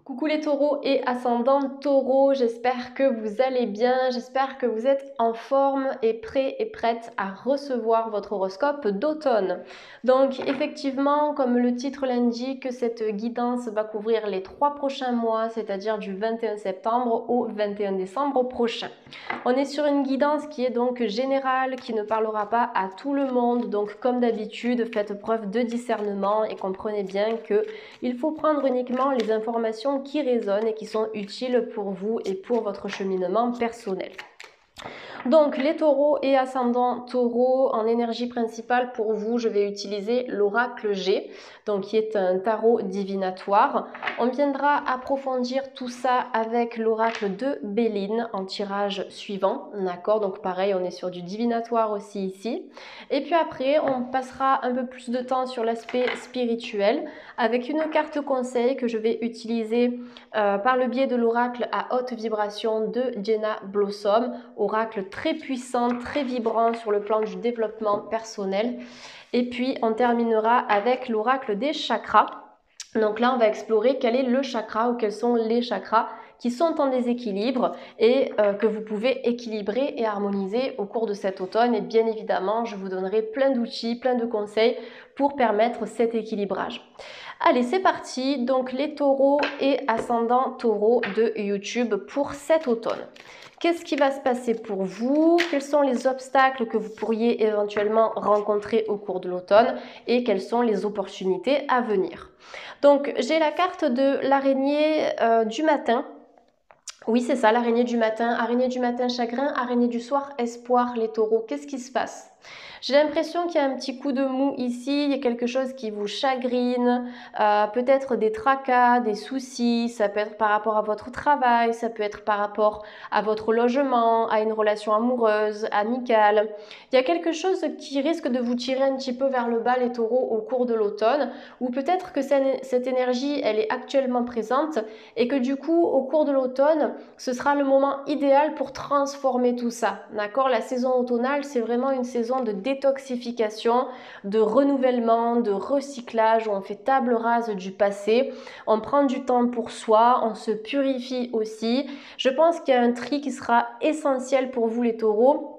Coucou les taureaux et ascendant taureau, j'espère que vous allez bien, j'espère que vous êtes en forme et prêts et prêtes à recevoir votre horoscope d'automne. Donc effectivement, comme le titre l'indique, cette guidance va couvrir les 3 prochains mois, c'est-à-dire du 21 septembre au 21 décembre prochain. On est sur une guidance qui est donc générale, qui ne parlera pas à tout le monde, donc comme d'habitude, faites preuve de discernement et comprenez bien qu'il faut prendre uniquement les informations qui résonnent et qui sont utiles pour vous et pour votre cheminement personnel. Donc les taureaux et ascendants taureaux, en énergie principale pour vous, je vais utiliser l'oracle G, donc qui est un tarot divinatoire. On viendra approfondir tout ça avec l'oracle de Béline en tirage suivant, d'accord? Donc pareil, on est sur du divinatoire aussi ici. Et puis après, on passera un peu plus de temps sur l'aspect spirituel avec une carte conseil que je vais utiliser par le biais de l'oracle à haute vibration de Jenna Blossom, oracle très puissant, très vibrant sur le plan du développement personnel. Et puis on terminera avec l'oracle des chakras. Donc là on va explorer quel est le chakra ou quels sont les chakras qui sont en déséquilibre et que vous pouvez équilibrer et harmoniser au cours de cet automne. Et bien évidemment, je vous donnerai plein d'outils, plein de conseils pour permettre cet équilibrage. Allez, c'est parti. Donc les taureaux et ascendants taureaux de YouTube pour cet automne. Qu'est-ce qui va se passer pour vous? Quels sont les obstacles que vous pourriez éventuellement rencontrer au cours de l'automne et quelles sont les opportunités à venir? Donc j'ai la carte de l'araignée du matin. Oui, c'est ça, l'araignée du matin, chagrin, araignée du soir, espoir, les taureaux. Qu'est-ce qui se passe? J'ai l'impression qu'il y a un petit coup de mou ici, il y a quelque chose qui vous chagrine, peut-être des tracas, des soucis, ça peut être par rapport à votre travail, ça peut être par rapport à votre logement, à une relation amoureuse, amicale. Il y a quelque chose qui risque de vous tirer un petit peu vers le bas les taureaux au cours de l'automne, ou peut-être que cette énergie, elle est actuellement présente et que du coup, au cours de l'automne, ce sera le moment idéal pour transformer tout ça, d'accord? La saison automnale, c'est vraiment une saison de détoxification, de renouvellement, de recyclage, où on fait table rase du passé, on prend du temps pour soi, on se purifie aussi. Je pense qu'il y a un tri qui sera essentiel pour vous les taureaux.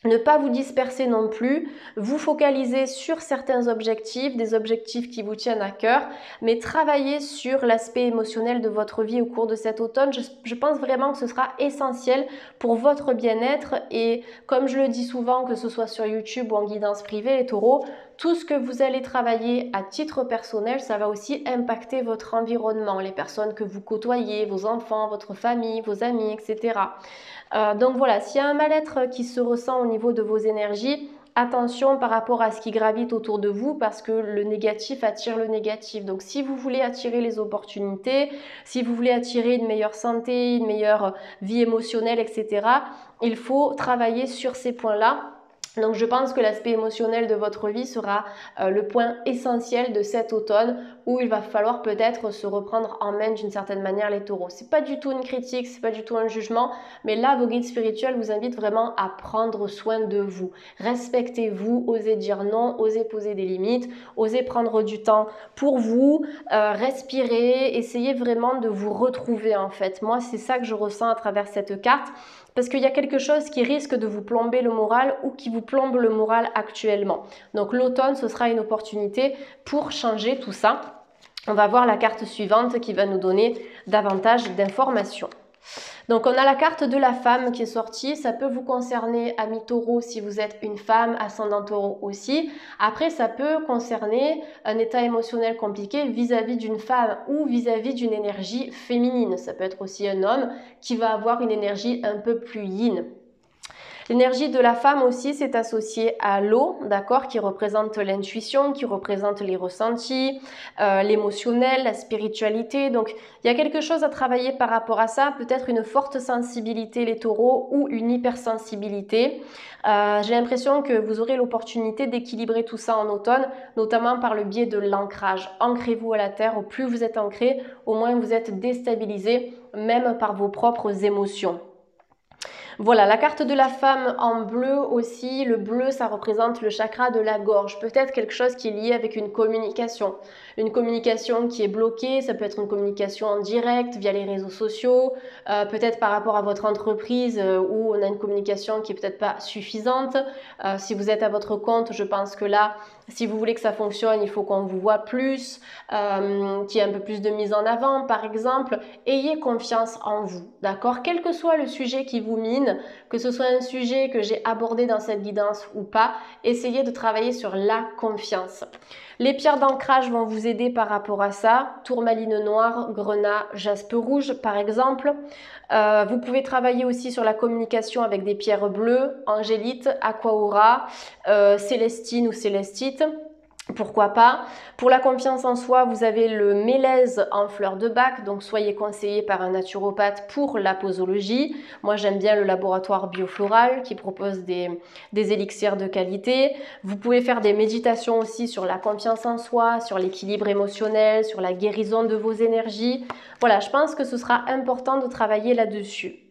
Ne pas vous disperser non plus, vous focaliser sur certains objectifs, des objectifs qui vous tiennent à cœur, mais travailler sur l'aspect émotionnel de votre vie au cours de cet automne. Je pense vraiment que ce sera essentiel pour votre bien-être et comme je le dis souvent, que ce soit sur YouTube ou en guidance privée, les taureaux, tout ce que vous allez travailler à titre personnel, ça va aussi impacter votre environnement, les personnes que vous côtoyez, vos enfants, votre famille, vos amis, etc. Donc voilà, s'il y a un mal-être qui se ressent au niveau de vos énergies, attention par rapport à ce qui gravite autour de vous parce que le négatif attire le négatif. Donc si vous voulez attirer les opportunités, si vous voulez attirer une meilleure santé, une meilleure vie émotionnelle, etc., il faut travailler sur ces points-là. Donc je pense que l'aspect émotionnel de votre vie sera le point essentiel de cet automne où il va falloir peut-être se reprendre en main d'une certaine manière les taureaux. C'est pas du tout une critique, c'est pas du tout un jugement, mais là vos guides spirituels vous invitent vraiment à prendre soin de vous. Respectez-vous, osez dire non, osez poser des limites, osez prendre du temps pour vous, respirez, essayez vraiment de vous retrouver en fait. Moi c'est ça que je ressens à travers cette carte. Parce qu'il y a quelque chose qui risque de vous plomber le moral ou qui vous plombe le moral actuellement. Donc l'automne, ce sera une opportunité pour changer tout ça. On va voir la carte suivante qui va nous donner davantage d'informations. Donc on a la carte de la femme qui est sortie, ça peut vous concerner amis taureau si vous êtes une femme, ascendant taureau aussi. Après ça peut concerner un état émotionnel compliqué vis-à-vis d'une femme ou vis-à-vis d'une énergie féminine. Ça peut être aussi un homme qui va avoir une énergie un peu plus yin. L'énergie de la femme aussi, c'est associé à l'eau, d'accord, qui représente l'intuition, qui représente les ressentis, l'émotionnel, la spiritualité. Donc, il y a quelque chose à travailler par rapport à ça, peut-être une forte sensibilité, les taureaux, ou une hypersensibilité. J'ai l'impression que vous aurez l'opportunité d'équilibrer tout ça en automne, notamment par le biais de l'ancrage. Ancrez-vous à la terre, au plus vous êtes ancré, au moins vous êtes déstabilisé, même par vos propres émotions. Voilà, la carte de la femme en bleu aussi. Le bleu, ça représente le chakra de la gorge. Peut-être quelque chose qui est lié avec une communication. Une communication qui est bloquée, ça peut être une communication en direct via les réseaux sociaux, peut-être par rapport à votre entreprise où on a une communication qui est peut-être pas suffisante. Si vous êtes à votre compte, je pense que là, si vous voulez que ça fonctionne, il faut qu'on vous voit plus, qu'il y ait un peu plus de mise en avant, par exemple. Ayez confiance en vous, d'accord? Quel que soit le sujet qui vous mine, que ce soit un sujet que j'ai abordé dans cette guidance ou pas, essayez de travailler sur la confiance. Les pierres d'ancrage vont vous aider par rapport à ça. Tourmaline noire, grenat, jaspe rouge par exemple. Vous pouvez travailler aussi sur la communication avec des pierres bleues, angélite, aquaura, célestine ou célestite. Pourquoi pas. Pour la confiance en soi, vous avez le mélèze en fleur de bac, donc soyez conseillé par un naturopathe pour la posologie. Moi, j'aime bien le laboratoire Biofloral qui propose des élixirs de qualité. Vous pouvez faire des méditations aussi sur la confiance en soi, sur l'équilibre émotionnel, sur la guérison de vos énergies. Voilà, je pense que ce sera important de travailler là-dessus.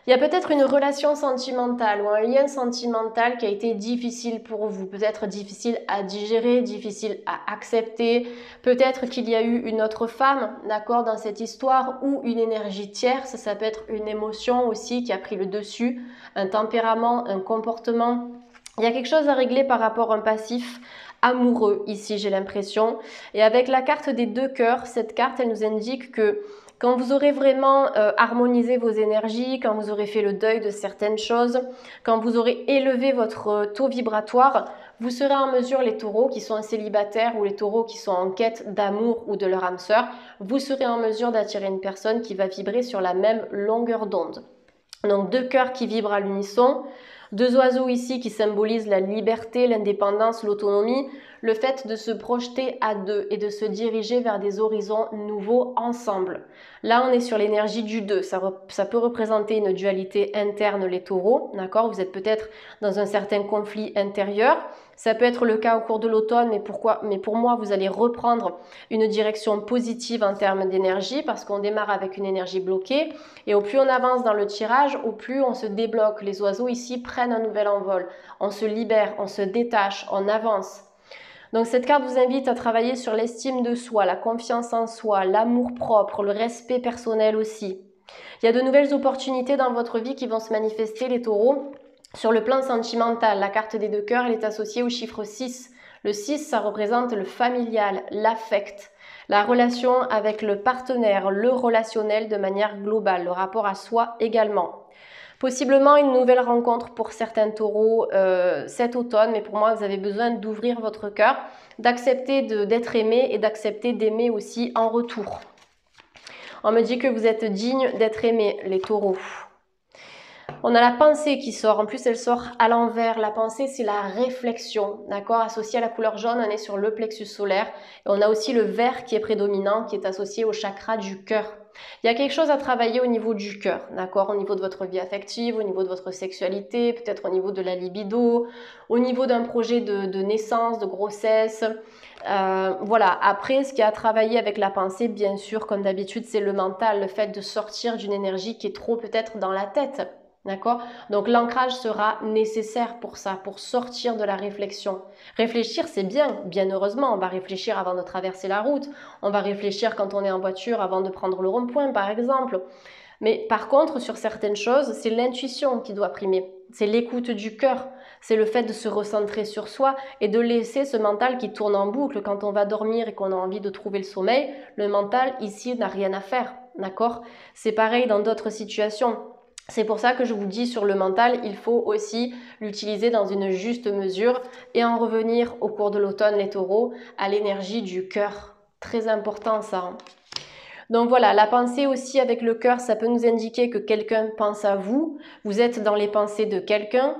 Il y a peut-être une relation sentimentale ou un lien sentimental qui a été difficile pour vous, peut-être difficile à digérer, difficile à accepter, peut-être qu'il y a eu une autre femme, d'accord, dans cette histoire, ou une énergie tierce, ça peut être une émotion aussi qui a pris le dessus, un tempérament, un comportement. Il y a quelque chose à régler par rapport à un passif amoureux ici, j'ai l'impression. Et avec la carte des deux cœurs, cette carte, elle nous indique que quand vous aurez vraiment harmonisé vos énergies, quand vous aurez fait le deuil de certaines choses, quand vous aurez élevé votre taux vibratoire, vous serez en mesure, les taureaux qui sont célibataires ou les taureaux qui sont en quête d'amour ou de leur âme sœur, vous serez en mesure d'attirer une personne qui va vibrer sur la même longueur d'onde. Donc deux cœurs qui vibrent à l'unisson, deux oiseaux ici qui symbolisent la liberté, l'indépendance, l'autonomie, le fait de se projeter à deux et de se diriger vers des horizons nouveaux ensemble. Là, on est sur l'énergie du 2. Ça peut représenter une dualité interne, les taureaux, d'accord? Vous êtes peut-être dans un certain conflit intérieur. Ça peut être le cas au cours de l'automne, mais pour moi, vous allez reprendre une direction positive en termes d'énergie parce qu'on démarre avec une énergie bloquée. Et au plus on avance dans le tirage, au plus on se débloque. Les oiseaux ici prennent un nouvel envol. On se libère, on se détache, on avance. Donc cette carte vous invite à travailler sur l'estime de soi, la confiance en soi, l'amour propre, le respect personnel aussi. Il y a de nouvelles opportunités dans votre vie qui vont se manifester, les taureaux. Sur le plan sentimental, la carte des deux cœurs, elle est associée au chiffre 6. Le 6, ça représente le familial, l'affect, la relation avec le partenaire, le relationnel de manière globale, le rapport à soi également. Possiblement une nouvelle rencontre pour certains taureaux cet automne, mais pour moi, vous avez besoin d'ouvrir votre cœur, d'accepter d'être aimé et d'accepter d'aimer aussi en retour. On me dit que vous êtes digne d'être aimé, les taureaux. On a la pensée qui sort, en plus elle sort à l'envers. La pensée, c'est la réflexion, d'accord? Associée à la couleur jaune, on est sur le plexus solaire. Et on a aussi le vert qui est prédominant, qui est associé au chakra du cœur. Il y a quelque chose à travailler au niveau du cœur, d'accord? Au niveau de votre vie affective, au niveau de votre sexualité, peut-être au niveau de la libido, au niveau d'un projet de naissance, de grossesse. Voilà, après, ce qui a à travailler avec la pensée, bien sûr, comme d'habitude, c'est le mental, le fait de sortir d'une énergie qui est trop peut-être dans la tête. D'accord? Donc l'ancrage sera nécessaire pour ça, pour sortir de la réflexion. Réfléchir, c'est bien, bien heureusement. On va réfléchir avant de traverser la route. On va réfléchir quand on est en voiture avant de prendre le rond-point, par exemple. Mais par contre, sur certaines choses, c'est l'intuition qui doit primer. C'est l'écoute du cœur. C'est le fait de se recentrer sur soi et de laisser ce mental qui tourne en boucle quand on va dormir et qu'on a envie de trouver le sommeil. Le mental, ici, n'a rien à faire. D'accord? C'est pareil dans d'autres situations. C'est pour ça que je vous dis sur le mental, il faut aussi l'utiliser dans une juste mesure et en revenir au cours de l'automne, les taureaux, à l'énergie du cœur. Très important ça. Donc voilà, la pensée aussi avec le cœur, ça peut nous indiquer que quelqu'un pense à vous. Vous êtes dans les pensées de quelqu'un.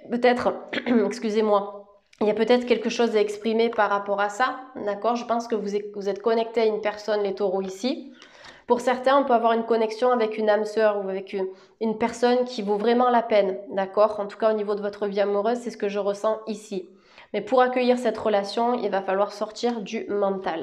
Peut-être, excusez-moi, il y a peut-être quelque chose à exprimer par rapport à ça. D'accord? Je pense que vous êtes connecté à une personne, les taureaux ici. Pour certains, on peut avoir une connexion avec une âme sœur ou avec une personne qui vaut vraiment la peine, d'accord? En tout cas, au niveau de votre vie amoureuse, c'est ce que je ressens ici. Mais pour accueillir cette relation, il va falloir sortir du mental.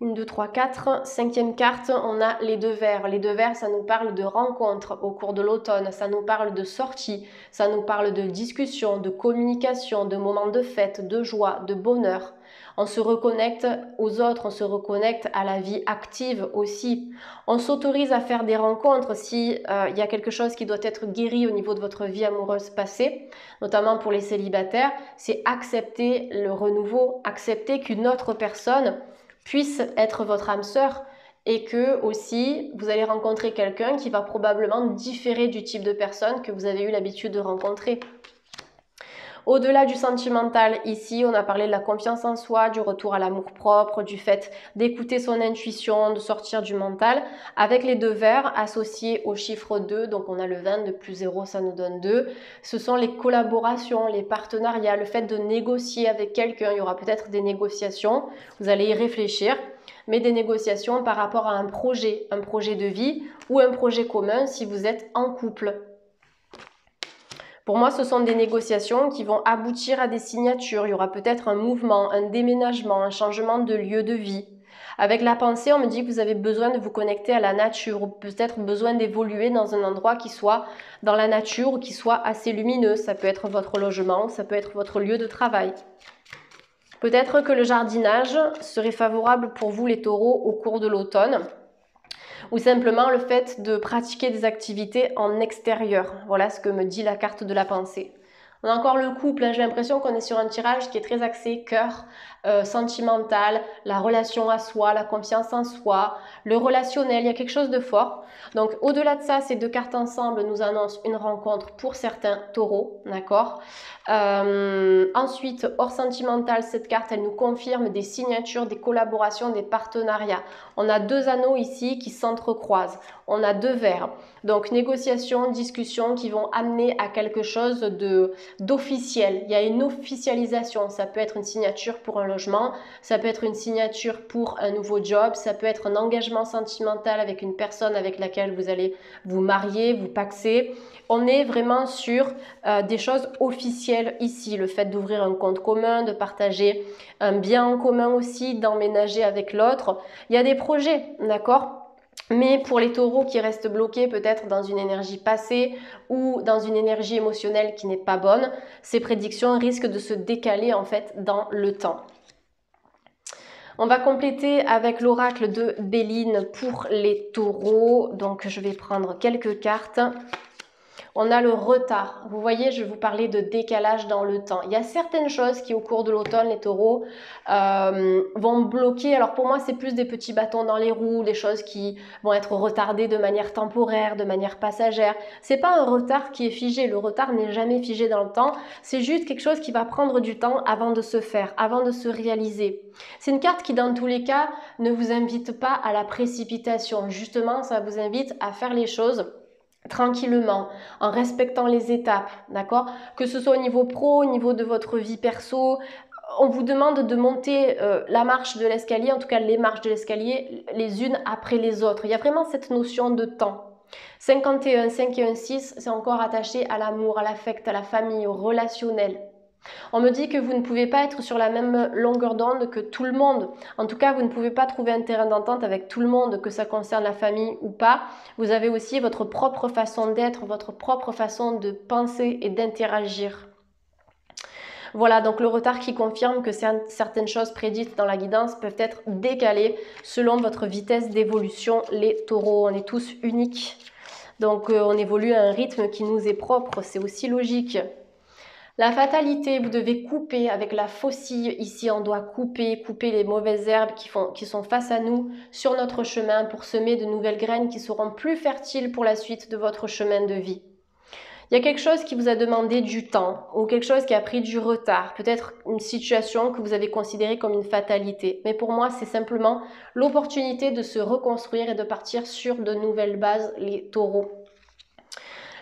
1, 2, 3, 4. Cinquième carte, on a les 2 verres. Les 2 verres, ça nous parle de rencontres au cours de l'automne, ça nous parle de sorties, ça nous parle de discussions, de communication, de moments de fête, de joie, de bonheur. On se reconnecte aux autres, on se reconnecte à la vie active aussi. On s'autorise à faire des rencontres si y a quelque chose qui doit être guéri au niveau de votre vie amoureuse passée, notamment pour les célibataires, c'est accepter le renouveau, accepter qu'une autre personne puisse être votre âme sœur et que aussi vous allez rencontrer quelqu'un qui va probablement différer du type de personne que vous avez eu l'habitude de rencontrer. Au-delà du sentimental, ici, on a parlé de la confiance en soi, du retour à l'amour-propre, du fait d'écouter son intuition, de sortir du mental. Avec les 2 verres associés au chiffre 2, donc on a le 20, 2 plus 0, ça nous donne 2. Ce sont les collaborations, les partenariats, le fait de négocier avec quelqu'un. Il y aura peut-être des négociations, vous allez y réfléchir, mais des négociations par rapport à un projet de vie ou un projet commun si vous êtes en couple. Pour moi, ce sont des négociations qui vont aboutir à des signatures. Il y aura peut-être un mouvement, un déménagement, un changement de lieu de vie. Avec la pensée, on me dit que vous avez besoin de vous connecter à la nature ou peut-être besoin d'évoluer dans un endroit qui soit dans la nature ou qui soit assez lumineux. Ça peut être votre logement, ça peut être votre lieu de travail. Peut-être que le jardinage serait favorable pour vous les taureaux au cours de l'automne. Ou simplement le fait de pratiquer des activités en extérieur. Voilà ce que me dit la carte de la pensée. On a encore le couple, hein. J'ai l'impression qu'on est sur un tirage qui est très axé cœur, sentimental, la relation à soi, la confiance en soi, le relationnel, il y a quelque chose de fort. Donc au-delà de ça, ces 2 cartes ensemble nous annoncent une rencontre pour certains taureaux, d'accord. Ensuite, hors sentimental, cette carte, elle nous confirme des signatures, des collaborations, des partenariats. On a 2 anneaux ici qui s'entrecroisent. On a 2 verres. Donc, négociations, discussions qui vont amener à quelque chose d'officiel. Il y a une officialisation. Ça peut être une signature pour un logement, ça peut être une signature pour un nouveau job, ça peut être un engagement sentimental avec une personne avec laquelle vous allez vous marier, vous paxer. On est vraiment sur des choses officielles ici. Le fait d'ouvrir un compte commun, de partager un bien en commun aussi, d'emménager avec l'autre. Il y a des projets, d'accord ? Mais pour les taureaux qui restent bloqués peut-être dans une énergie passée ou dans une énergie émotionnelle qui n'est pas bonne, ces prédictions risquent de se décaler en fait dans le temps. On va compléter avec l'oracle de Béline pour les taureaux. Donc je vais prendre quelques cartes. On a le retard. Vous voyez, je vous parlais de décalage dans le temps. Il y a certaines choses qui, au cours de l'automne, les taureaux vont bloquer. Alors pour moi, c'est plus des petits bâtons dans les roues, des choses qui vont être retardées de manière temporaire, de manière passagère. C'est pas un retard qui est figé. Le retard n'est jamais figé dans le temps. C'est juste quelque chose qui va prendre du temps avant de se faire, avant de se réaliser. C'est une carte qui, dans tous les cas, ne vous invite pas à la précipitation. Justement, ça vous invite à faire les choses tranquillement, en respectant les étapes, d'accord? Que ce soit au niveau pro, au niveau de votre vie perso, on vous demande de monter la marche de l'escalier, en tout cas les marches de l'escalier, les unes après les autres. Il y a vraiment cette notion de temps. 51, 5 et 1, 6, c'est encore attaché à l'amour, à l'affect, à la famille, au relationnel. On me dit que vous ne pouvez pas être sur la même longueur d'onde que tout le monde. En tout cas, vous ne pouvez pas trouver un terrain d'entente avec tout le monde, que ça concerne la famille ou pas. Vous avez aussi votre propre façon d'être, votre propre façon de penser et d'interagir. Voilà, donc le retard qui confirme que certaines choses prédites dans la guidance peuvent être décalées selon votre vitesse d'évolution, les taureaux. On est tous uniques. Donc on évolue à un rythme qui nous est propre, c'est aussi logique. La fatalité, vous devez couper avec la faucille. Ici, on doit couper les mauvaises herbes qui sont face à nous sur notre chemin pour semer de nouvelles graines qui seront plus fertiles pour la suite de votre chemin de vie. Il y a quelque chose qui vous a demandé du temps ou quelque chose qui a pris du retard, peut-être une situation que vous avez considérée comme une fatalité. Mais pour moi, c'est simplement l'opportunité de se reconstruire et de partir sur de nouvelles bases, les taureaux.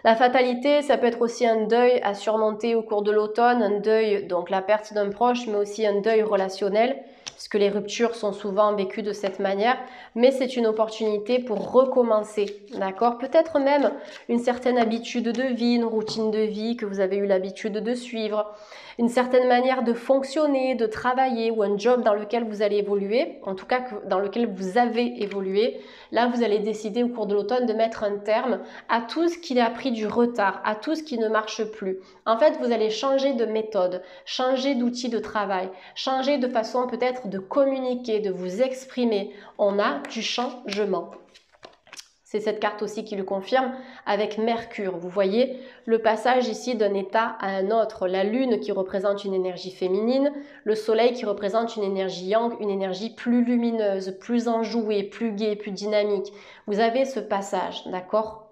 La fatalité, ça peut être aussi un deuil à surmonter au cours de l'automne, un deuil, donc la perte d'un proche, mais aussi un deuil relationnel. puisque les ruptures sont souvent vécues de cette manière, mais c'est une opportunité pour recommencer, d'accord? Peut-être même une certaine habitude de vie, une routine de vie que vous avez eu l'habitude de suivre, une certaine manière de fonctionner, de travailler ou un job dans lequel vous allez évoluer, en tout cas dans lequel vous avez évolué. Là, vous allez décider au cours de l'automne de mettre un terme à tout ce qui a pris du retard, à tout ce qui ne marche plus. En fait, vous allez changer de méthode, changer d'outil de travail, changer de façon peut-être de communiquer, de vous exprimer. On a du changement. C'est cette carte aussi qui le confirme avec Mercure. Vous voyez le passage ici d'un état à un autre. La lune qui représente une énergie féminine, le soleil qui représente une énergie yang, une énergie plus lumineuse, plus enjouée, plus gaie, plus dynamique. Vous avez ce passage, d'accord?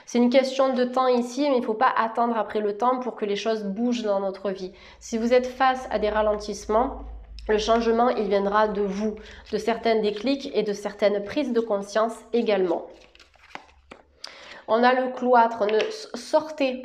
C'est une question de temps ici, mais il ne faut pas attendre après le temps pour que les choses bougent dans notre vie. Si vous êtes face à des ralentissements, le changement, il viendra de vous, de certains déclics et de certaines prises de conscience également. On a le cloître, sortez.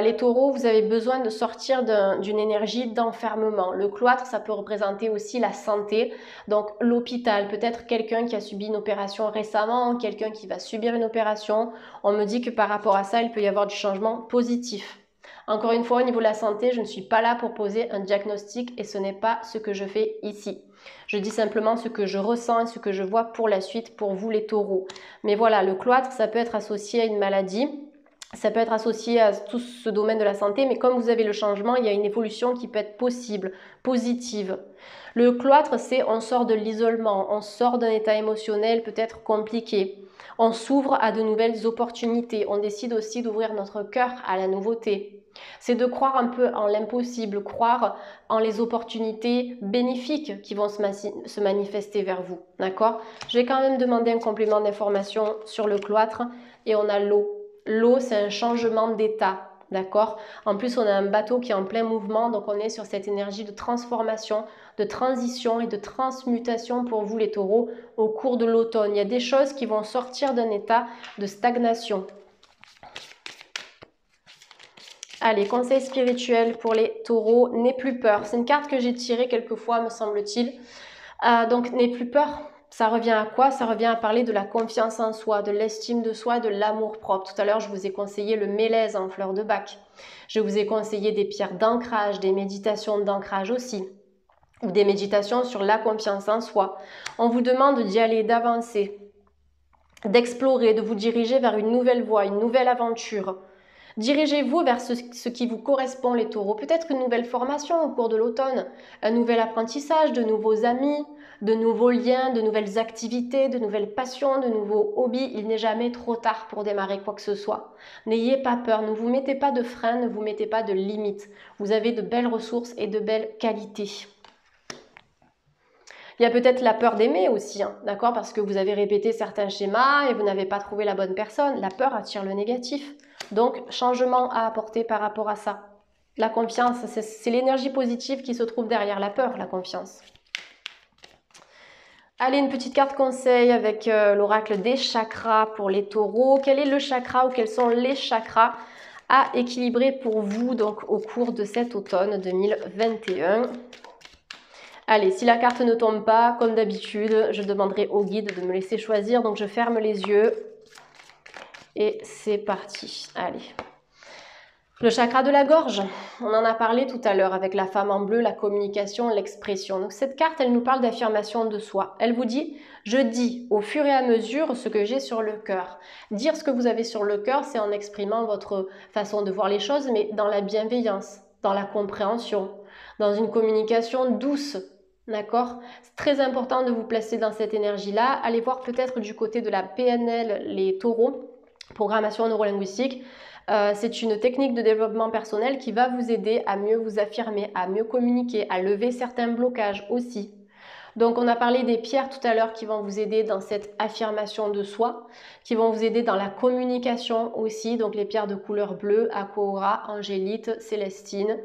Les taureaux, vous avez besoin de sortir d'une énergie d'enfermement. Le cloître, ça peut représenter aussi la santé, donc l'hôpital, peut-être quelqu'un qui a subi une opération récemment, quelqu'un qui va subir une opération. On me dit que par rapport à ça, il peut y avoir du changement positif. Encore une fois, au niveau de la santé, je ne suis pas là pour poser un diagnostic et ce n'est pas ce que je fais ici. Je dis simplement ce que je ressens et ce que je vois pour la suite pour vous les taureaux. Mais voilà, le cloître, ça peut être associé à une maladie, ça peut être associé à tout ce domaine de la santé, mais comme vous avez le changement, il y a une évolution qui peut être possible, positive. Le cloître, c'est on sort de l'isolement, on sort d'un état émotionnel peut-être compliqué. On s'ouvre à de nouvelles opportunités, on décide aussi d'ouvrir notre cœur à la nouveauté. C'est de croire un peu en l'impossible, croire en les opportunités bénéfiques qui vont se manifester vers vous, d'accord? Je vais quand même demander un complément d'information sur le cloître et on a l'eau. L'eau, c'est un changement d'état, d'accord? En plus, on a un bateau qui est en plein mouvement, donc on est sur cette énergie de transformation, de transition et de transmutation pour vous les taureaux au cours de l'automne. Il y a des choses qui vont sortir d'un état de stagnation. Allez, conseil spirituel pour les taureaux, n'aie plus peur. C'est une carte que j'ai tirée quelques fois, me semble-t-il. Donc, n'aie plus peur. Ça revient à quoi? Ça revient à parler de la confiance en soi, de l'estime de soi, de l'amour propre. Tout à l'heure, je vous ai conseillé le mélèze en fleur de bac. Je vous ai conseillé des pierres d'ancrage, des méditations d'ancrage aussi, ou des méditations sur la confiance en soi. On vous demande d'y aller, d'avancer, d'explorer, de vous diriger vers une nouvelle voie, une nouvelle aventure. Dirigez-vous vers ce qui vous correspond les taureaux. Peut-être une nouvelle formation au cours de l'automne, un nouvel apprentissage, de nouveaux amis, de nouveaux liens, de nouvelles activités, de nouvelles passions, de nouveaux hobbies. Il n'est jamais trop tard pour démarrer quoi que ce soit. N'ayez pas peur, ne vous mettez pas de freins, ne vous mettez pas de limites. Vous avez de belles ressources et de belles qualités. Il y a peut-être la peur d'aimer aussi, hein, d'accord? Parce que vous avez répété certains schémas et vous n'avez pas trouvé la bonne personne. La peur attire le négatif. Donc, changement à apporter par rapport à ça. La confiance, c'est l'énergie positive qui se trouve derrière la peur, la confiance. Allez, une petite carte conseil avec l'oracle des chakras pour les taureaux. Quel est le chakra ou quels sont les chakras à équilibrer pour vous donc au cours de cet automne 2021? Allez, si la carte ne tombe pas, comme d'habitude, je demanderai au guide de me laisser choisir. Donc, je ferme les yeux. Et c'est parti. Allez. Le chakra de la gorge. On en a parlé tout à l'heure avec la femme en bleu, la communication, l'expression. Donc, cette carte, elle nous parle d'affirmation de soi. Elle vous dit, je dis au fur et à mesure ce que j'ai sur le cœur. Dire ce que vous avez sur le cœur, c'est en exprimant votre façon de voir les choses, mais dans la bienveillance, dans la compréhension, dans une communication douce. D'accord? C'est très important de vous placer dans cette énergie-là. Allez voir peut-être du côté de la PNL, les taureaux, programmation neurolinguistique. C'est une technique de développement personnel qui va vous aider à mieux vous affirmer, à mieux communiquer, à lever certains blocages aussi. Donc on a parlé des pierres tout à l'heure qui vont vous aider dans cette affirmation de soi, qui vont vous aider dans la communication aussi, donc les pierres de couleur bleue, aquaura, angélite, célestine.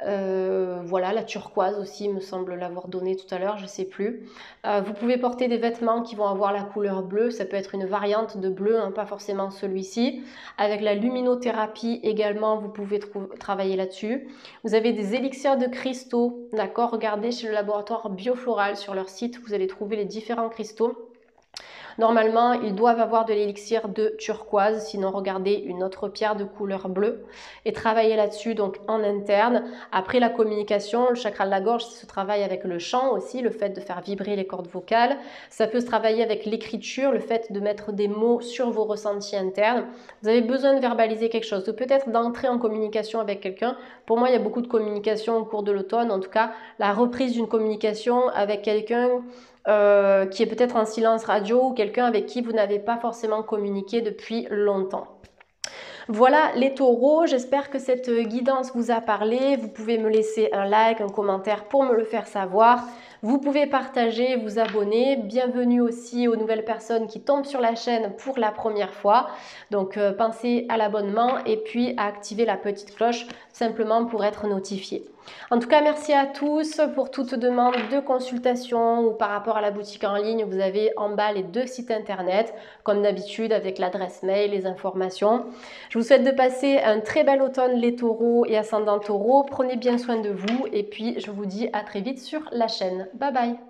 Voilà, la turquoise aussi, il me semble l'avoir donné tout à l'heure, je ne sais plus. Vous pouvez porter des vêtements qui vont avoir la couleur bleue, ça peut être une variante de bleu, hein, pas forcément celui-ci. Avec la luminothérapie également, vous pouvez travailler là-dessus. Vous avez des élixirs de cristaux, d'accord? Regardez chez le laboratoire Biofloral sur sur leur site, vous allez trouver les différents cristaux. Normalement, ils doivent avoir de l'élixir de turquoise, sinon regardez une autre pierre de couleur bleue et travaillez là-dessus donc en interne. Après la communication, le chakra de la gorge, ça se travaille avec le chant aussi, le fait de faire vibrer les cordes vocales. Ça peut se travailler avec l'écriture, le fait de mettre des mots sur vos ressentis internes. Vous avez besoin de verbaliser quelque chose, de peut-être d'entrer en communication avec quelqu'un. Pour moi, il y a beaucoup de communication au cours de l'automne, en tout cas la reprise d'une communication avec quelqu'un qui est peut-être en silence radio ou quelqu'un avec qui vous n'avez pas forcément communiqué depuis longtemps. Voilà les taureaux, j'espère que cette guidance vous a parlé. Vous pouvez me laisser un like, un commentaire pour me le faire savoir. Vous pouvez partager, vous abonner. Bienvenue aussi aux nouvelles personnes qui tombent sur la chaîne pour la première fois. Donc pensez à l'abonnement et puis à activer la petite cloche simplement pour être notifié. En tout cas, merci à tous. Pour toute demande de consultation ou par rapport à la boutique en ligne, vous avez en bas les 2 sites internet, comme d'habitude avec l'adresse mail, les informations. Je vous souhaite de passer un très bel automne les taureaux et ascendants taureaux. Prenez bien soin de vous et puis je vous dis à très vite sur la chaîne. Bye bye!